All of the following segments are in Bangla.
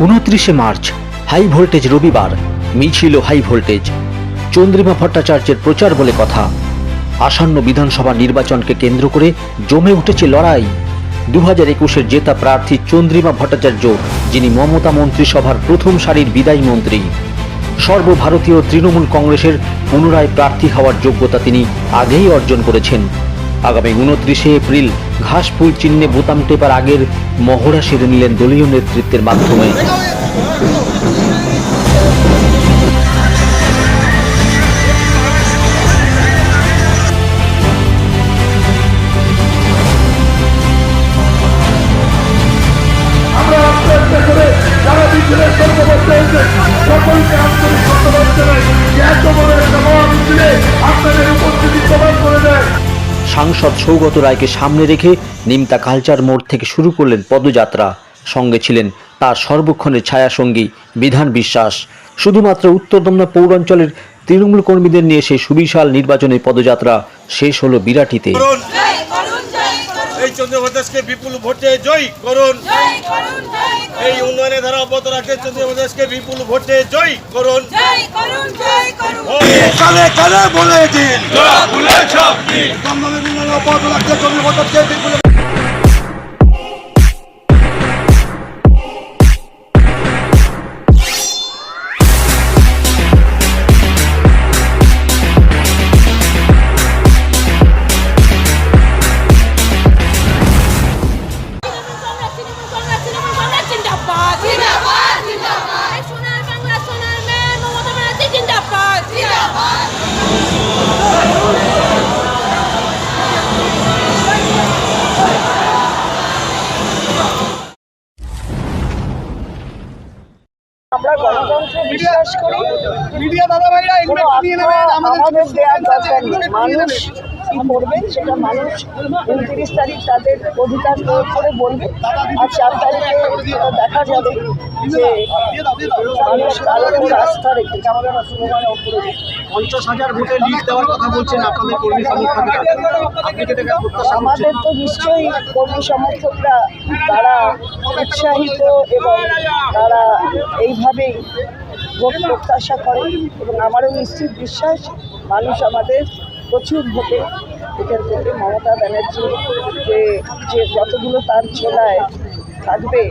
29 মার্চ হাই ভোল্টেজ রবিবার, মিছিল হাই ভোল্টেজ। চন্দ্রিমা ভট্টাচার্যের প্রচার বলে কথা। আসন্ন বিধানসভা নির্বাচনকে কেন্দ্র করে জমে উঠেছে লড়াই। 2021-এর জেতা প্রার্থী চন্দ্রিমা ভট্টাচার্য, যিনি মমতা মন্ত্রিসভার প্রথম সারির বিদায়ী মন্ত্রী। সর্বভারতীয় তৃণমূল কংগ্রেসের পুনরায় প্রার্থী হওয়ার যোগ্যতা তিনি আগেই অর্জন করেছেন। আগামী 29 এপ্রিল ঘাসফুল চিহ্নে বোতাম টেপার আগের মহড়া সেরে নিলেন দলীয় নেতৃত্বের মাধ্যমে। সাংসদ সৌগত রায়কে সামনে রেখে নিমতা কালচার মোড় থেকে শুরু করলেন পদযাত্রা। সঙ্গে ছিলেন তার সর্বক্ষণের ছায়াসঙ্গী বিধান বিশ্বাস। শুধুমাত্র উত্তর দমদম পৌরাঞ্চলের তৃণমূল কর্মীদের নিয়ে সেই সুবিশাল নির্বাচনের পদযাত্রা শেষ হলো বিরাটিতে। এই চন্দ্রপ্রদেশকে বিপুল ভোটে জয় করুন। এই উন্নয়নের ধারা অব্যাহত রাখতে চন্দ্রপ্রদেশকে বিপুল ভোটে জয় করুন। কানে কানে বলে দিন, দমদমের উন্নয়ন অব্যাহত রাখতে চন্দ্রপ্রদেশকে বিপুল। আমরা গণতন্ত্রে বিশ্বাস করি। আমাদের দেওয়ার দরকার নেই। মানুষ কি করবেন সেটা মানুষ 29 তারিখ তাদের অধিকার প্রয়োগ করে বলবে। আর 4 তারিখে দেখা যাবে যে মানুষ কার উপর আস্থা রেখেছে। 50,000 ভোটে লিড দেওয়ার কথা বলছেন আপনাদের কর্মী সমর্থকরা। আমাদের তো নিশ্চয়ই কর্মী সমর্থকরা তারা উৎসাহিত এবং তারা এইভাবেই ভোট প্রত্যাশা করে এবং আমারও নিশ্চিত বিশ্বাস মানুষ আমাদের প্রচুর ভোটে এখান থেকে মমতা ব্যানার্জি যে যতগুলো তার ছোলায় থাকবে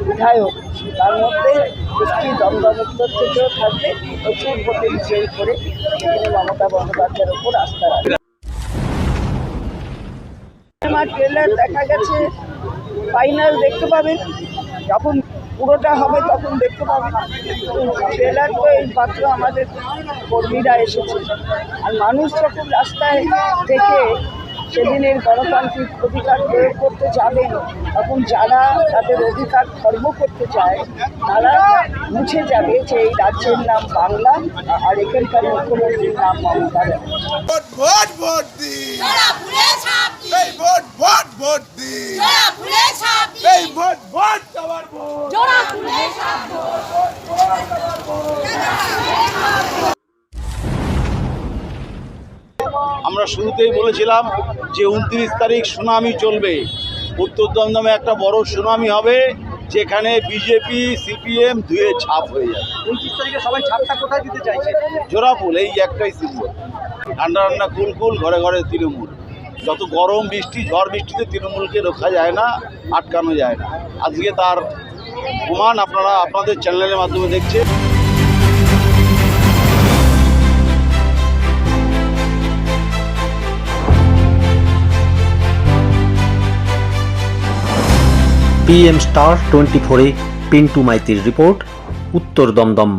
বিধায়ক, তার মধ্যে একটি দমদম উত্তর থেকেও থাকবে প্রচুর ভোটে বিজয়ী করে এখানে মমতা বন্দ্যোপাধ্যায়ের ওপর আস্থা রাখবে। আমার ট্রেলার দেখা গেছে, ফাইনাল দেখতে পাবেন যখন পুরোটা হবে তখন দেখতে পাবেন। ট্রেলার তো এই মাত্র আমাদের কর্মীরা এসেছে, আর মানুষ যখন রাস্তায় থেকে সেদিনের গণতান্ত্রিক অধিকার প্রয়োগ করতে যাবেন তখন যারা তাদের অধিকার খর্ব করতে চায় তারা বুঝে যাবে যে এই রাজ্যের নাম বাংলা আর এখানকার মুখ্যমন্ত্রীর নাম মমতা আমরা শুরুতেই বলেছিলাম যে 29 তারিখ সুনামি চলবে। উত্তর দমদমে একটা বড় সুনামি হবে, যেখানে বিজেপি সিপিএম ধুয়ে ছাপ হয়ে যাবে। 29 তারিখে সবাই ছাপটা কোথায় দিতে চাইছে? জোড়াফুল, এই একটাই সিম্বল। ঠান্ডা ঠান্ডা কুলকুল, ঘরে ঘরে তৃণমূল। যত গরম বৃষ্টি ঝড় বৃষ্টিতে তৃণমূলকে রক্ষা যায় না, আটকানো যায় না। আজকে তার প্রমাণ আপনারা আপনাদের চ্যানেলের মাধ্যমে দেখছেন। PM Star 24-এ পিন্টু মাইতির রিপোর্ট, উত্তর দমদম।